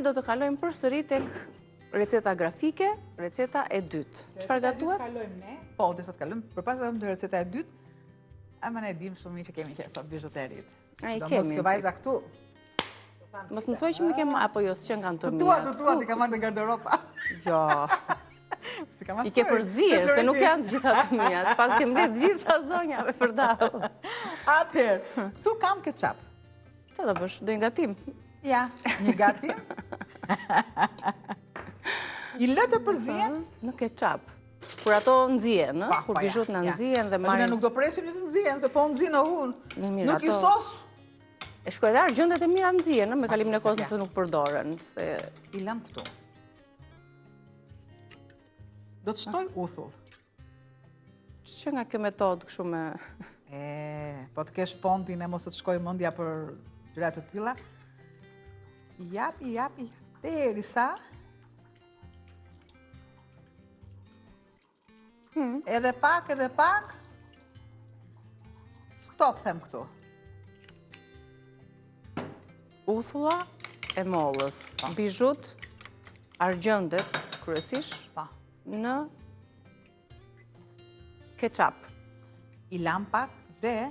do të kalojmë përsëri tek receta grafike, receta e dytë. Çfarë gatuat? Kalojmë ne, po, dhe sot kalojmë, përpara se të receta e dytë, ama ne dim shumë mirë që kemi qef bijuterit. Ai Do kemi. mos ke vajza këtu. Mos më thuaj që më kem apo jo, s'qen kanë të Të mia. tua, ti ka marrë në garderoba. Jo. Si ka marrë. I ke përzirë, se nuk janë të gjitha të mia. Pas kem le gjitha zonjave për dallë. Atëherë, këtu kam ketchup. Çfarë do bësh? Do i gatim. Ja, një gatim. I lë të përzihen Në ketchup. Kur ato nxjihen, ë? Kur bijut na nxjihen dhe marrin. Ne nuk do presim që të nxjihen, se po nxjihen unë. Nuk i sos. E shkoj dhe argjendet e mira nxjihen, me kalimin e kohës nëse nuk përdoren, se I lëm këtu. Do të shtoj uthull. që nga kjo metodë kështu me Po të kesh pontin e mos të shkoj mendja për gjëra të tilla. Japi, derisa edhe pak. Stop, them këtu. uthulla e mollës, bijut, argjendet kryesisht në ketchup. I lam pak dhe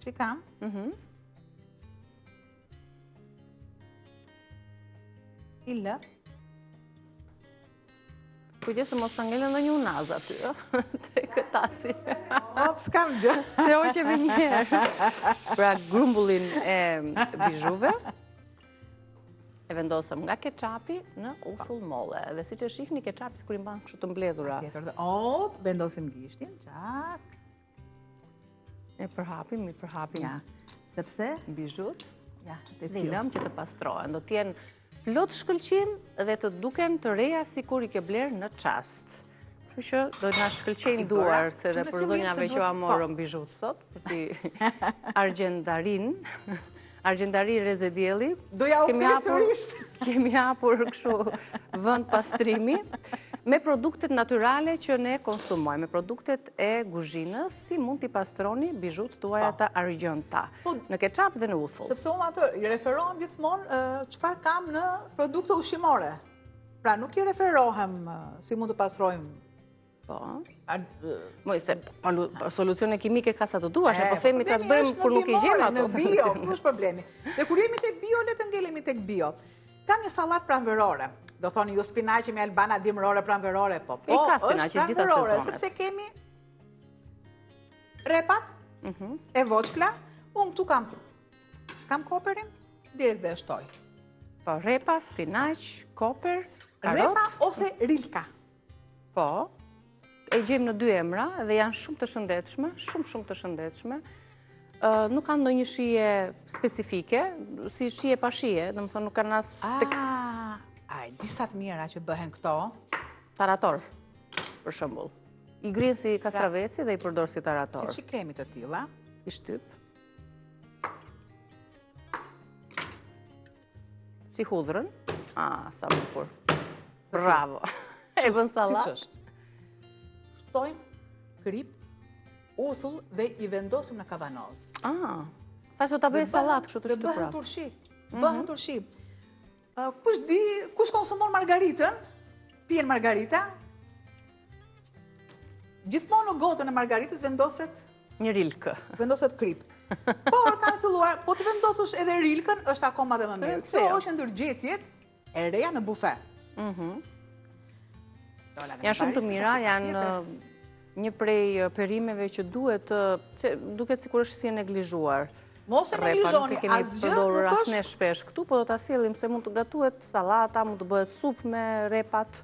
si që kam. I lë. Kujdes se mos ta ngelen ndonjë unaz aty, ë, te këtasi. S'kam gjë. Se hoqemi një herë. Pra grumbullin e bijuve e vendosëm nga ketchupi në uthull molle. Dhe siç e shihni ketchupi kur i mban kështu të mbledhura. Vendosim gishtin, çak. E përhapim. Ja. Sepse Bijut dhe i lëm që të pastrohen. Do t'jenë plot shkëlqim dhe të duken të reja si kur i ke bler në çast. Kështu që do na shkëlqejnë duart edhe për zonjave që morën bijut sot, për ti argjendari Rezedielli. Do ja u sërish. Kemi hapur kështu vend pastrimi me produktet natyrale që ne konsumojmë, me produktet e kuzhinës, si mund t'i pastroni bijut tuaja të argjenta, në ketchup dhe në uthull. Sepse unë atë i referohem gjithmonë çfarë kam në produkte ushqimore. Pra nuk i referohem si mund të pastrojmë. Po. Moj se solucione kimike ka sa të duash, po themi çfarë bëjmë kur nuk i gjejmë ato. Në bio, këtu është problemi. Dhe kur jemi tek bio, le të ngelemi tek bio. Kam një sallat pranverore. Do thoni ju spinaqi me albana dimrore pranverore, po. I ka spinaqi gjitha sezonet. Sepse kemi repat e voçkla. Unë këtu kam koperin, direkt dhe shtoj. Po, repa, spinaq, koper, karot. Repa ose rilka. Po, e gjejmë në 2 emra dhe janë shumë të shëndetshme, shumë të shëndetshme. Nuk kanë ndonjë shije specifike, si shije pa shije, domethënë nuk kanë as disa të mira që bëhen këto. Tarator, për shembull. I grinë si kastraveci dhe i përdor si tarator. Si që kemi të tilla. I shtyp. Si hudhrën. Sa bukur. Bravo. E bën sallat. Siç është. Shtojmë krip, uthull dhe i vendosim në kavanoz. Thashë do ta bëj sallat kështu të shtypura. Bëhen turshi. Bëhen turshi. Kush konsumon margaritën, pijen margarita, gjithmonë në gotën e margaritës vendoset një rilkë. Vendoset krip. Por kanë filluar, po të vendosësh edhe rilkën, është akoma dhe më mirë. Kjo është ndërgjetjet e reja në bufe. Janë shumë të mira, janë një prej perimeve që duket sikur është si e neglizhuar. Mos e neglizhoni, asgjë nuk është ne shpesh këtu, po do ta sjellim se mund të gatuhet sallata, mund të bëhet supë me repat,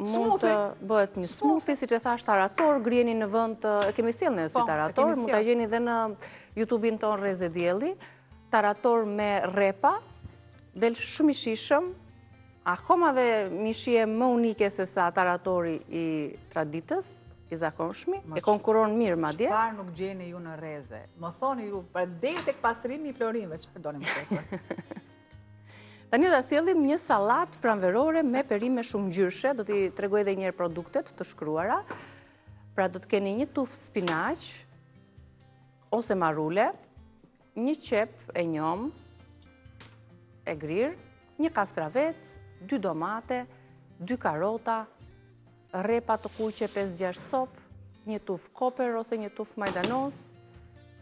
mund të bëhet një smoothie, siç e thash, tarator, griheni në vend, e kemi sjellë ne si tarator, mund ta gjeni edhe në YouTube-in ton Rezedielli, tarator me repa, del shumë i shijshëm, akoma dhe një shije më unike se sa taratori i traditës, i zakonshmi, e konkuron mirë madje. Çfarë nuk gjeni ju në rreze? Më thoni ju, për deri tek pastrimi i florinëve, çfarë doni më tepër? Tani do ta sjellim një sallat pranverore me perime shumë ngjyrshe, do t'i tregoj edhe një herë produktet të shkruara. Pra do të keni një tufë spinaq ose marule, një qep e njom e grirë, një kastravec, 2 domate, 2 karota, repa të kuqe 5-6 copë, një tufë koper ose një tufë majdanos,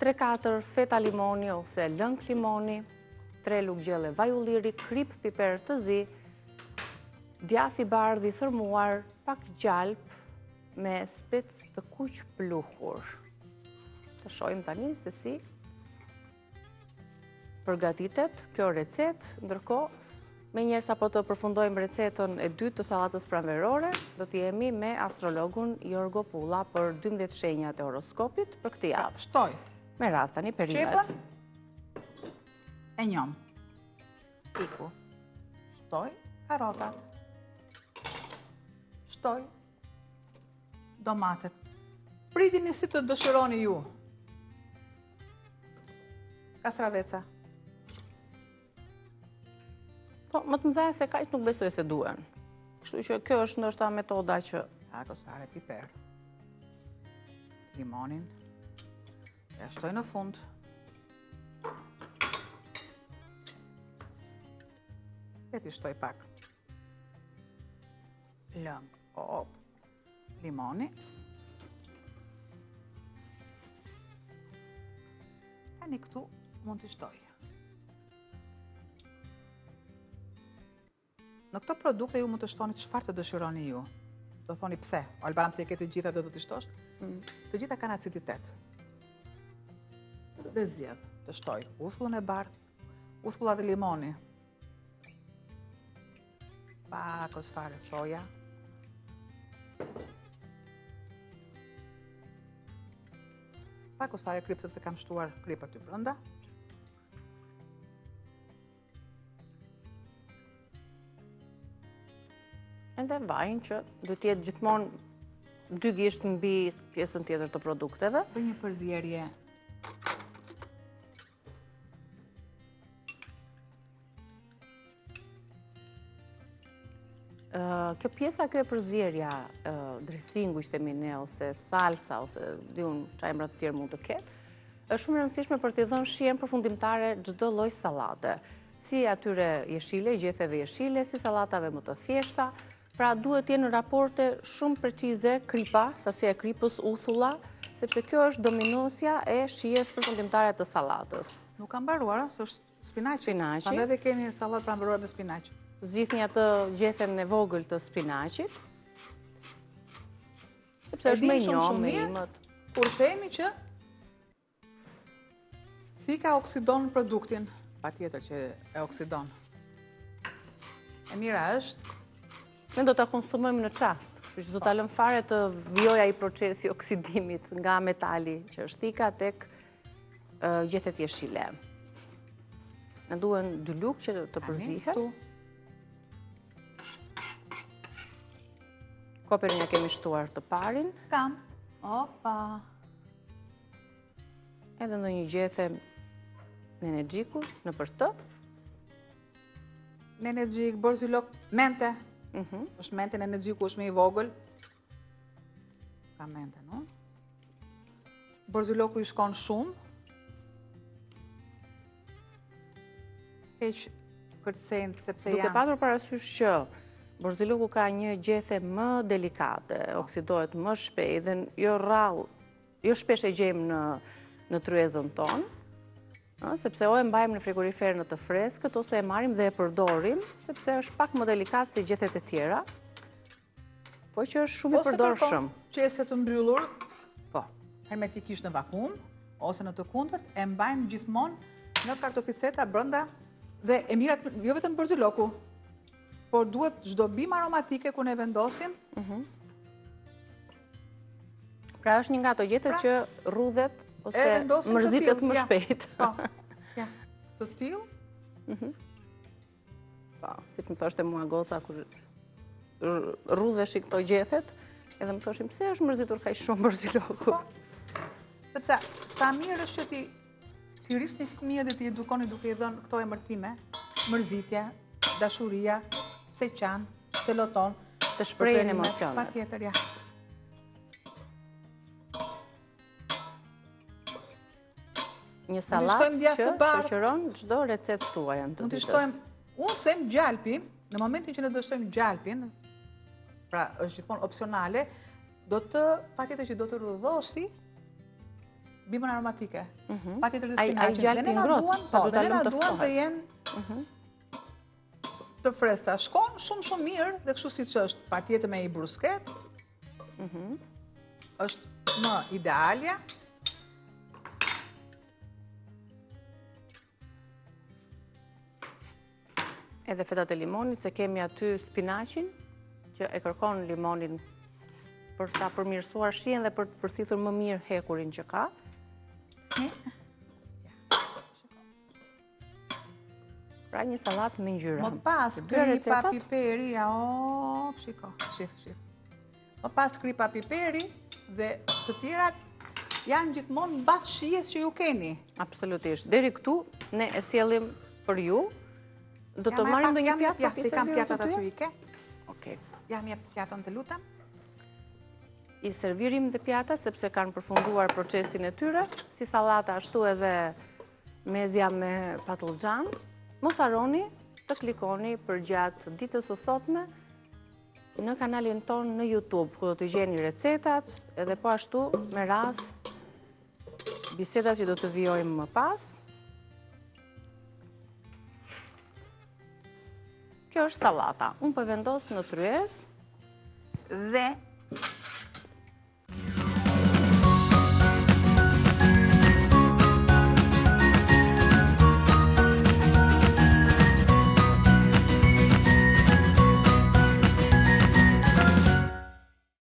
3-4 feta limoni ose lëng limoni, 3 lugë gjelle vaj ulliri, krip piper të zi, djath i bardh i thërmuar, pak gjalp me spec të kuq pluhur. Të shohim tani se si përgatitet kjo recet, ndërkohë me njerë sa po të përfundojmë recetën e 2 të sallatës pranverore, do të jemi me astrologun Jorgo Pulla për 12 shenjat e horoskopit për këtë javë. Shtoj. Me radhë tani perimet. Qepën e njom. Iku. Shtoj karotat. Shtoj domatet. Pritini si të dëshironi ju. Kastraveca. Po, më të mëdha se kaq nuk besoj se duhen. Kështu që kjo është ndoshta metoda që... Akos fare piper. Limonin. Ja shtoj në fund. E ti shtoj pak. Lëng. Limoni. Tani këtu mund të shtoj. Në këto produkte ju mund të shtoni çfarë të dëshironi ju. Do thoni pse, Albana pse ke të gjitha do të shtosh? Të gjitha kanë aciditet. Dhe zgjedh të shtoj uthullën e bardhë, uthulla dhe limoni. Pakos fare soja. Pakos fare krip sepse kam shtuar krip aty brenda. Edhe vajin që do t'jetë gjithmonë 2 gisht mbi pjesën tjetër të produkteve. Për një përzierje. Kjo pjesa, kjo e përzierja dressingu, që themi ne, ose salca, ose diun çaj emra të tjerë mund të ketë, është shumë e rëndësishme për t'i dhënë shijen përfundimtare çdo lloj sallate. Si atyre jeshile, gjetheve jeshile, si sallatave më të thjeshta. Pra duhet të jenë në raporte shumë precize kripa, sasia e kripës, uthulla, sepse kjo është dominosja e shijes përfundimtare të sallatës. Nuk ka mbaruar, se është spinaçi. Spinaçi. Prandaj dhe kemi sallatë pranverore me spinaq. Zgjidhni atë gjethen e vogël të spinaqit. Sepse është më njohur me imët. Kur themi që thika oksidon produktin, patjetër që e oksidon. E mira është ne do ta konsumojmë në çast, kështu që do ta lëm fare të vijojë ai procesi oksidimit nga metali që është thika tek gjethet jeshile. Ne duhen 2 lugë që të përzihen. Koperin ja kemi shtuar të parin. Kam. Opa. Edhe ndonjë gjethe me energjiku në për të. Me energjik, borzilok, mente. është mente në energjiku, është me i vogël. Ka mente, no? Borziloku i shkon shumë. Heq kërcejnë, sepse janë... Duke patur parasysh që borziloku ka një gjethe më delikate, oksidohet më shpejt dhe jo shpesh e gjejmë në tryezën tonë, sepse o e mbajmë në frigorifer në të freskët, ose e marim dhe e përdorim, sepse është pak më delikat si gjethet e tjera, po që është shumë i përdorshëm. Ose kërkon qese të mbyllur, hermetikisht në vakum, ose në të kundërt, e mbajmë gjithmonë në kartopiceta brenda dhe e mirat, jo vetëm borziloku, por duhet çdo bimë aromatike ku ne vendosim. Pra është një nga ato gjethet që rrudhet ose mërzitet më shpejt. Po, të tillë. Po, si që më thoshte mua goca, kur rrudheshin këto gjethet, edhe më thoshim, pse është mërzitur kaq shumë borziloku? Sepse sa mirë është që ti rrisni fëmijët dhe ti edukoni duke i dhënë këto emërtime, mërzitje, dashuria, pse qan, pse loton, të shprehjen emocionet. Patjetër, ja. Një salat që shoqëron çdo recetë tuaj të ditës. Unë them gjalpi, në momentin që ne do shtojmë gjalpin, pra është gjithmonë opsionale, patjetër që do të rrëdhosi bimën aromatike. Patjetër dhe spinaqin. Ai gjalpin ngrohtë, dhe ne na duan të jenë të freskëta. Shkon shumë mirë dhe kështu siç është, patjetër me i brusket. Është më idealja. Edhe fetat e limonit, se kemi aty spinaqin, që e kërkon limonin për ta përmirësuar shijen dhe për të përthithur më mirë hekurin që ka. Pra një salat me ngjyra. Më pas kripa piperi, shiko, shif. Më pas kripa piperi dhe të tjerat janë gjithmonë mbas shijes që ju keni. Absolutisht. Deri këtu ne e sjellim për ju. Do të marrim ndonjë pjatë? Si kam pjatat aty i ke? Okej. Jam jep pjatën të lutem. I servirim dhe pjatat sepse kanë përfunduar procesin e tyre, si sallata ashtu edhe mezja me patlıcan. Mos harroni të klikoni për gjatë ditës së sotme në kanalin ton në YouTube, ku do të gjeni recetat, edhe po ashtu me radh bisedat që do të vijojmë më pas. Kjo është sallata. Unë po vendos në tryezë dhe